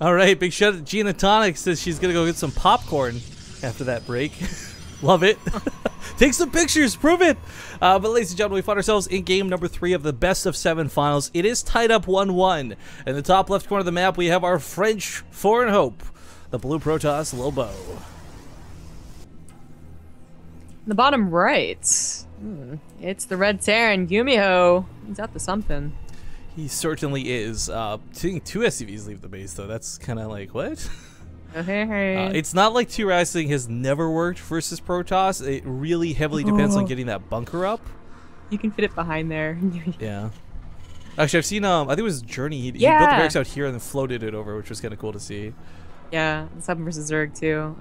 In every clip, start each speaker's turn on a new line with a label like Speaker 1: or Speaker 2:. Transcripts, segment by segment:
Speaker 1: All right, big shout out to Gina Tonic, says she's gonna go get some popcorn after that break. Love it. Take some pictures, prove it. But ladies and gentlemen, we find ourselves in game number 3 of the best of 7 finals. It is tied up 1-1. In the top left corner of the map, we have our French foreign hope, the blue Protoss Lilbow.
Speaker 2: The bottom right, it's the red Terran Gumiho. He's up to something.
Speaker 1: He certainly is. Seeing 2 SCVs leave the base, though, that's kind of like, what?
Speaker 2: Oh, hey.
Speaker 1: It's not like 2 wrestling has never worked versus Protoss. It really heavily depends on getting that bunker up.
Speaker 2: You can fit it behind there.
Speaker 1: Yeah. Actually, I've seen, I think it was Journey. He built the barracks out here and then floated it over, which was kind of cool to see.
Speaker 2: Yeah, it's 7 versus Zerg too.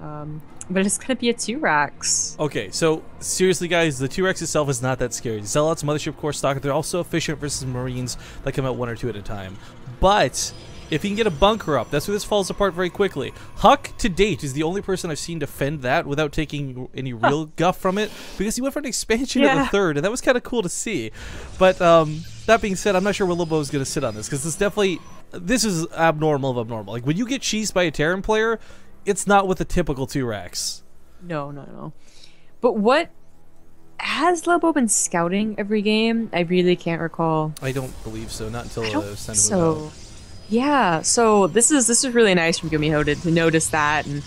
Speaker 2: But it's gonna be a 2-Rax.
Speaker 1: Okay, so seriously, guys, the 2-Rax itself is not that scary. Zealots, Mothership Core, Stalker, they're also efficient versus Marines that come out 1 or 2 at a time. But if you can get a bunker up, that's where this falls apart very quickly. Huck, to date, is the only person I've seen defend that without taking any real guff from it, because he went for an expansion at the 3rd, and that was kind of cool to see. But that being said, I'm not sure where Lilbow is going to sit on this, because this is abnormal of abnormal. Like, when you get cheesed by a Terran player, it's not with a typical 2-Rax.
Speaker 2: No. But what has Lilbow been scouting every game? I really can't recall.
Speaker 1: I don't believe so. Not until
Speaker 2: so. Yeah. So this is really nice from Gumiho to notice that, and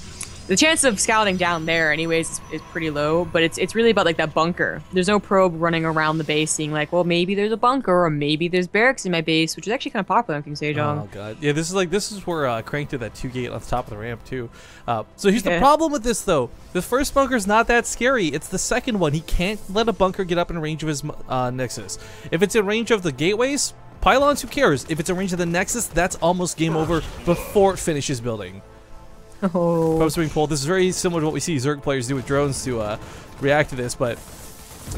Speaker 2: the chance of scouting down there, anyways, is pretty low. But it's really about like that bunker. There's no probe running around the base, seeing like, well, maybe there's a bunker or maybe there's barracks in my base, which is actually kind of popular in KenZy.
Speaker 1: Oh god, yeah. This is where Crank did that 2-gate on the top of the ramp too. So here's the problem with this though. The first bunker's not that scary. It's the second one. He can't let a bunker get up in range of his Nexus. If it's in range of the gateways, pylons, who cares? If it's in range of the Nexus, that's almost game over before it finishes building.
Speaker 2: Oh.
Speaker 1: Probes being pulled. This is very similar to what we see Zerg players do with drones to react to this, but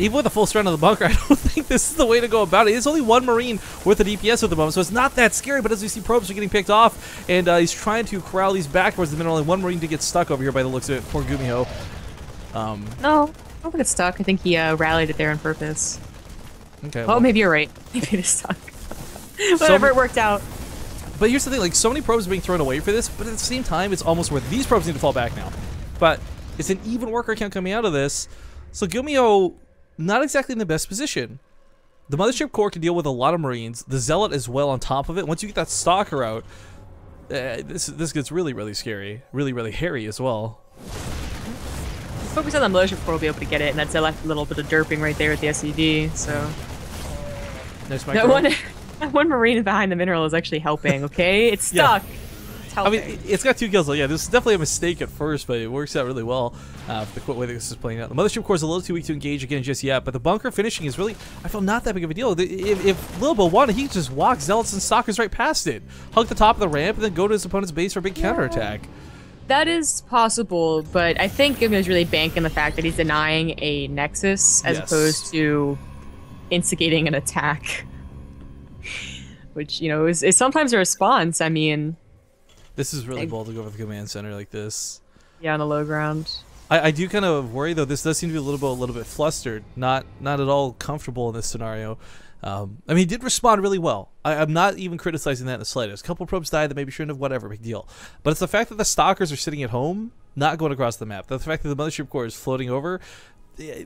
Speaker 1: even with a full strength of the bunker, I don't think this is the way to go about it. It's only 1 Marine worth of DPS at the moment, so it's not that scary, but as we see, probes are getting picked off, and he's trying to corral these back towards the middle. Only 1 Marine to get stuck over here by the looks of it. Poor Gumiho.
Speaker 2: No, I don't think it's stuck. I think he rallied it there on purpose.
Speaker 1: Okay.
Speaker 2: Oh,
Speaker 1: well,
Speaker 2: maybe you're right. Maybe it's stuck. Whatever, it worked out.
Speaker 1: But here's the thing, like, so many probes are being thrown away for this, but at the same time, it's almost where these probes need to fall back now. But it's an even worker count coming out of this, so Gumiho, not exactly in the best position. The Mothership Core can deal with a lot of Marines, the Zealot as well on top of it. Once you get that Stalker out, this gets really, really scary. Really, really hairy as well.
Speaker 2: Focus on the Mothership Core will be able to get it, and that's a little bit of derping right there with the SCD, so...
Speaker 1: Nice
Speaker 2: That one Marine behind the mineral is actually helping, okay? It's stuck.
Speaker 1: Yeah.
Speaker 2: It's helping.
Speaker 1: I mean, it's got 2 kills, so yeah, this is definitely a mistake at first, but it works out really well for the way this is playing out. The Mothership Core is a little too weak to engage again just yet, but the bunker finishing is really, I feel, not that big of a deal. If Lilbow wanted, he could just walk Zealots and Stalkers right past it, hug the top of the ramp, and then go to his opponent's base for a big counterattack.
Speaker 2: That is possible, but I think Gumiho's really banking the fact that he's denying a Nexus as opposed to instigating an attack. Which, you know, is sometimes a response. I mean...
Speaker 1: This is really bold to go for the command center like this.
Speaker 2: Yeah, on the low ground.
Speaker 1: I do kind of worry, though. This does seem to be a little bit flustered. Not at all comfortable in this scenario. I mean, he did respond really well. I'm not even criticizing that in the slightest. A couple probes died that maybe shouldn't have, whatever, big deal. But it's the fact that the Stalkers are sitting at home, not going across the map. The fact that the Mothership Core is floating over.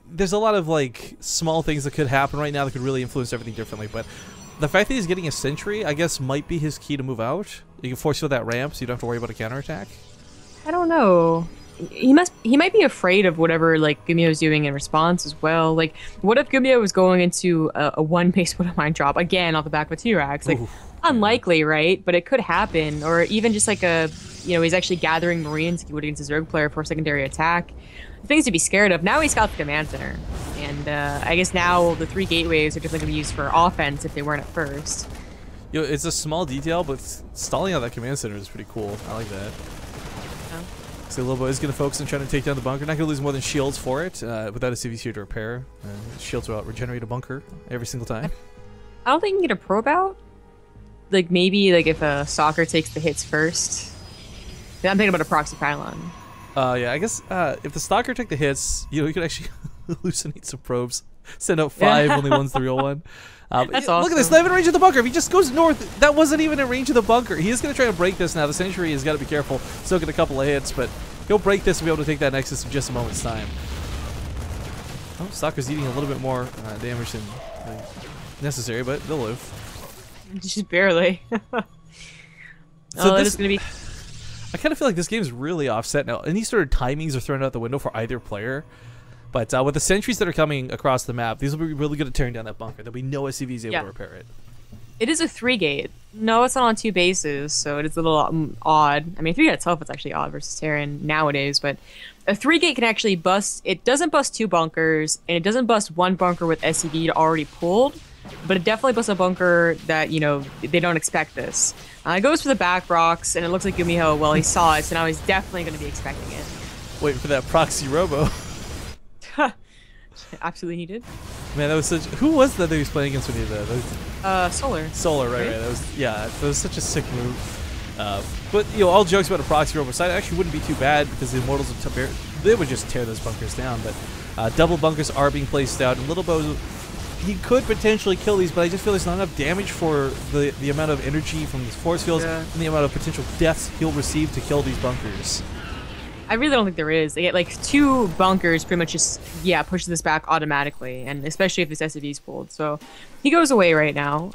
Speaker 1: There's a lot of, like, small things that could happen right now that could really influence everything differently, but... The fact that he's getting a sentry, I guess, might be his key to move out. You can force field that ramp, so you don't have to worry about a counterattack.
Speaker 2: I don't know. He might be afraid of whatever like Gumiho's doing in response as well. Like, what if Gumiho was going into a 1-base mine drop again off the back of a T-Rex? Like, unlikely, right? But it could happen. Or even just like he's actually gathering Marines to against a Zerg player for a secondary attack. Things to be scared of. Now he's got the command center. And I guess now the 3 gateways are definitely going to be used for offense if they weren't at first.
Speaker 1: You know, it's a small detail, but stalling out that command center is pretty cool. I like that. So Lilbow is going to focus on trying to take down the bunker. Not going to lose more than shields for it, without a CVC here to repair. Shields will regenerate a bunker every single time.
Speaker 2: I don't think you can get a probe out. Like, maybe like if a Stalker takes the hits first. I'm thinking about a proxy pylon.
Speaker 1: Yeah, I guess if the Stalker took the hits, you know, you could actually hallucinate some probes. Send out 5, only one's the real one.
Speaker 2: That's awesome.
Speaker 1: Look at this, not even in range of the bunker. If he just goes north, that wasn't even in range of the bunker. He is going to try to break this now. The Sentry has got to be careful. Still get a couple of hits, but he'll break this and be able to take that Nexus in just a moment's time. Oh, Stalker's eating a little bit more damage than necessary, but they'll live.
Speaker 2: Just barely.
Speaker 1: So
Speaker 2: this is going to be...
Speaker 1: I kind of feel like this game is really offset now. Any sort of timings are thrown out the window for either player. But with the sentries that are coming across the map, these will be really good at tearing down that bunker. There'll be no SCVs able to repair it.
Speaker 2: It is a 3-gate. No, it's not on 2 bases, so it is a little odd. I mean, 3-gate itself is actually odd versus Terran nowadays, but a 3-gate can actually bust. It doesn't bust 2 bunkers, and it doesn't bust 1 bunker with SCV already pulled, but it definitely busts a bunker that, you know, they don't expect this. It goes for the back rocks, and it looks like Gumiho, well, he saw it, so now he's definitely going to be expecting it.
Speaker 1: Waiting for that proxy robo.
Speaker 2: Absolutely needed.
Speaker 1: Man, that was such. Who was that he was playing against when he did that?
Speaker 2: Solar.
Speaker 1: Solar, right? That was, yeah, that was such a sick move. But you know, all jokes about a proxy robo side actually wouldn't be too bad because the Immortals would just tear those bunkers down. But double bunkers are being placed out, and Lilbow, he could potentially kill these, but I just feel there's not enough damage for the amount of energy from these force fields and the amount of potential deaths he'll receive to kill these bunkers.
Speaker 2: I really don't think there is. They get like 2 bunkers pretty much just, push this back automatically, and especially if this SCV is pulled. So he goes away right now.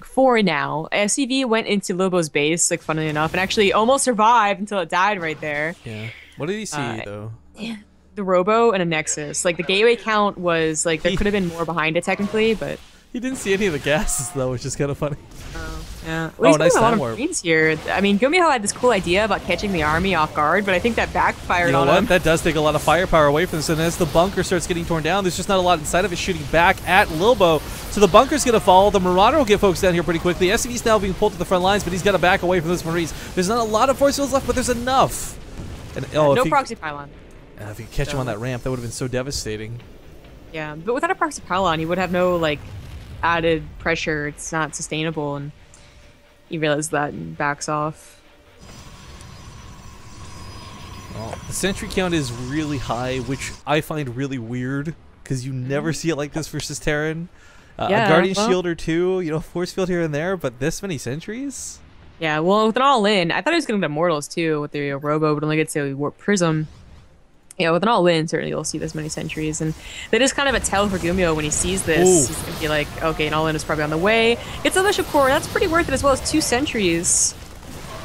Speaker 2: For now, SCV went into Lilbow's base, like funnily enough, and actually almost survived until it died right there.
Speaker 1: Yeah. What did he see though?
Speaker 2: The Robo and a Nexus. Like the gateway count was like there could have been more behind it technically, but
Speaker 1: he didn't see any of the gases though, which is kind of funny.
Speaker 2: Yeah. Well, he's
Speaker 1: nice
Speaker 2: a lot of
Speaker 1: warp.
Speaker 2: Marines here. I mean, Gumiho had this cool idea about catching the army off guard, but I think that backfired on him.
Speaker 1: That does take a lot of firepower away from this, and as the bunker starts getting torn down, there's just not a lot inside of it shooting back at Lilbow. So the bunker's going to fall. The Marauder will get folks down here pretty quickly. SCV's now being pulled to the front lines, but he's got to back away from those Marines. There's not a lot of force fields left, but there's enough. And,
Speaker 2: no proxy pylon.
Speaker 1: If you catch him on that ramp, that would have been so devastating.
Speaker 2: Yeah, but without a proxy pylon, he would have no like added pressure. It's not sustainable, and he realizes that and backs off.
Speaker 1: Well, the sentry count is really high, which I find really weird because you never see it like this versus Terran. A Guardian Shield or 2, you know, force field here and there, but this many sentries?
Speaker 2: Yeah, well, with an all-in, I thought he was going to get Immortals too with the Robo, but only gets to Warp Prism. Yeah, with an all-in, certainly you'll see this many sentries, and that is kind of a tell for Gumiho when he sees this. Ooh. He's gonna be like, okay, an all-in is probably on the way. Gets a Bishop Core, that's pretty worth it as well as 2 sentries.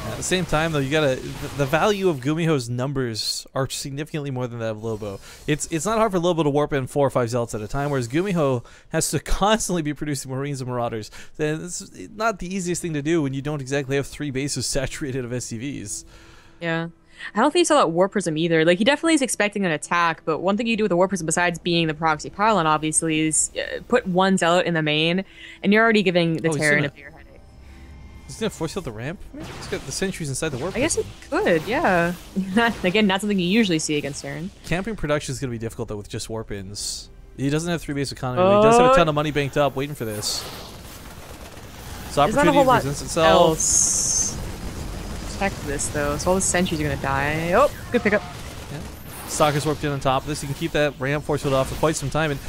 Speaker 1: At the same time, though, you gotta the value of Gumiho's numbers are significantly more than that of Lilbow. It's not hard for Lilbow to warp in 4 or 5 zealots at a time, whereas Gumiho has to constantly be producing Marines and Marauders. And it's not the easiest thing to do when you don't exactly have 3 bases saturated of SCVs.
Speaker 2: Yeah. I don't think he saw that War Prism either. Like, he definitely is expecting an attack, but one thing you do with a War Prism, besides being the proxy pylon, obviously, is put 1 zealot in the main, and you're already giving the Terran a bigger headache.
Speaker 1: He's gonna force field the ramp? Maybe he's got the sentries inside the War Prism.
Speaker 2: I guess he could, yeah. Again, not something you usually see against Terran.
Speaker 1: Camping production is gonna be difficult, though, with just warp-ins. He doesn't have 3 base economy, but he does have a ton of money banked up, waiting for this. So opportunity presents itself.
Speaker 2: This though, so all the sentries are gonna die. Oh, good pickup.
Speaker 1: Yeah. Stalker's warped in on top of this. You can keep that ramp force field off for quite some time, and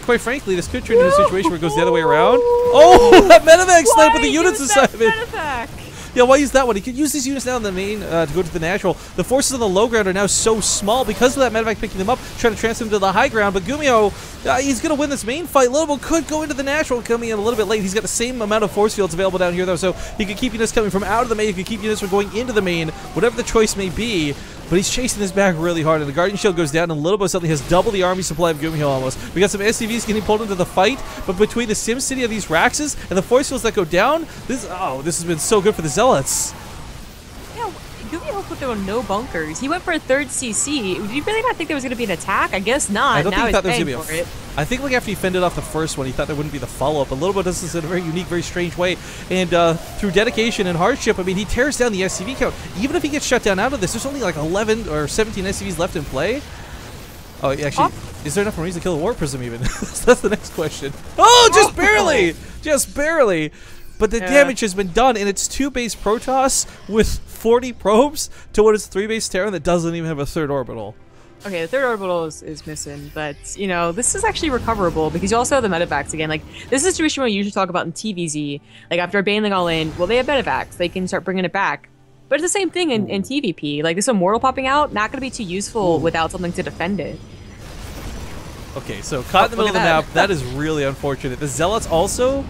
Speaker 1: quite frankly, this could turn into a situation where it goes the other way around. Oh, that medevac snipe with the units inside of it. Yeah, why use that one? He could use these units now in the main to go to the natural. The forces on the low ground are now so small because of that medevac picking them up, trying to transfer them to the high ground. But Gumiho, he's going to win this main fight. Lilbow could go into the natural, coming in a little bit late. He's got the same amount of force fields available down here, though, so he could keep units coming from out of the main. He could keep units from going into the main, whatever the choice may be. But he's chasing this back really hard, and the Guardian Shield goes down, and Lilbow suddenly has double the army supply of Gumiho almost. We got some SCVs getting pulled into the fight, but between the Sim City of these Raxes and the force fields that go down, this has been so good for the Zealots.
Speaker 2: Yeah, Gumiho put there no bunkers. He went for a 3rd CC. Did you really not think there was going to be an attack? I guess not.
Speaker 1: I don't think he thought there was going to be
Speaker 2: it.
Speaker 1: I think like after he fended off the first one, he thought there wouldn't be the follow-up. A little bit does this in a very unique, very strange way. And through dedication and hardship, I mean, he tears down the SCV count. Even if he gets shut down out of this, there's only like 11 or 17 SCVs left in play. Oh, actually, is there enough Marines to kill a War Prism even? That's the next question. Oh, just barely! Just barely! But the damage has been done, and it's 2 base Protoss with 40 probes to what is 3 base Terran that doesn't even have a 3rd orbital.
Speaker 2: Okay, the third orbital is missing, but, you know, this is actually recoverable because you also have the medevacs again. Like, this is a situation we usually talk about in TvZ. Like, after abandoning all in, well, they have medevacs. They can start bringing it back. But it's the same thing in TvP. Like, this Immortal popping out, not going to be too useful without something to defend it.
Speaker 1: Okay, so caught in the middle of the map. That is really unfortunate. The Zealots also,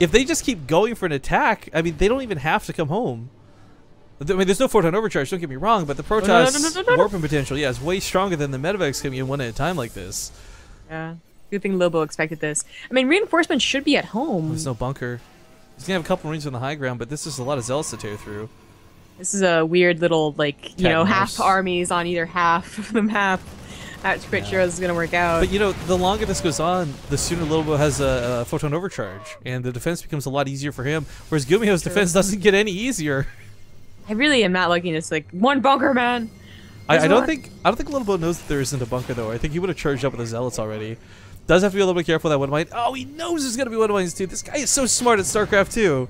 Speaker 1: if they just keep going for an attack, I mean, they don't even have to come home. I mean, there's no photon overcharge, don't get me wrong, but the Protoss warping potential, yeah, is way stronger than the medevacs coming in one at a time like this.
Speaker 2: Yeah. Good thing Lilbow expected this. I mean, reinforcements should be at home.
Speaker 1: There's no bunker. He's going to have a couple Marines on the high ground, but this is a lot of Zealots to tear through.
Speaker 2: This is a weird little, like, you know, half armies on either half of the map. That's pretty sure this is going to work out.
Speaker 1: But, you know, the longer this goes on, the sooner Lilbow has a photon overcharge, and the defense becomes a lot easier for him, whereas Gumiho's defense doesn't get any easier.
Speaker 2: I really am not liking this. Like, one bunker, man.
Speaker 1: I don't think Lilbow knows that there isn't a bunker though. I think he would have charged up with the Zealots already. Does have to be a little bit careful that one mine. Oh, he knows there's gonna be one mines too. This guy is so smart at StarCraft 2.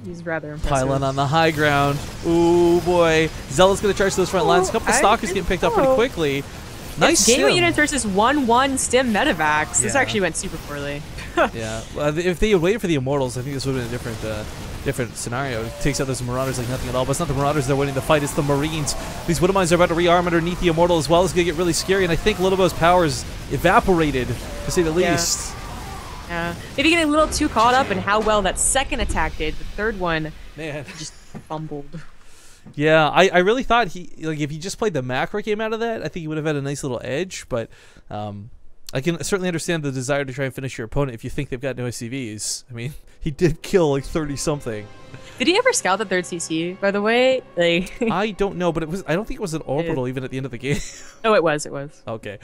Speaker 2: He's rather impressive.
Speaker 1: Pylon on the high ground. Ooh boy, Zealot's gonna charge to those front lines. A couple of stalkers getting picked up pretty quickly. Nice
Speaker 2: Gateway units versus 1-1 stim medevacs. This actually went super poorly.
Speaker 1: Yeah, well, if they had waited for the Immortals, I think this would have been a different scenario. It takes out those Marauders like nothing at all, but it's not the Marauders that are winning the fight, it's the Marines. These Widowmines are about to rearm underneath the Immortal as well. It's going to get really scary, and I think Lilbow's power is evaporated, to say the least.
Speaker 2: Yeah. Maybe getting a little too caught up in how well that second attack did. The third one just fumbled.
Speaker 1: Yeah, I really thought if he just played the macro game out of that, I think he would have had a nice little edge, but I can certainly understand the desire to try and finish your opponent if you think they've got no SCVs. I mean, he did kill like 30-something.
Speaker 2: Did he ever scout the theStC, by the way? Like
Speaker 1: I don't know, but I don't think it was an orbital even at the end of the game.
Speaker 2: Oh, it was.
Speaker 1: Okay.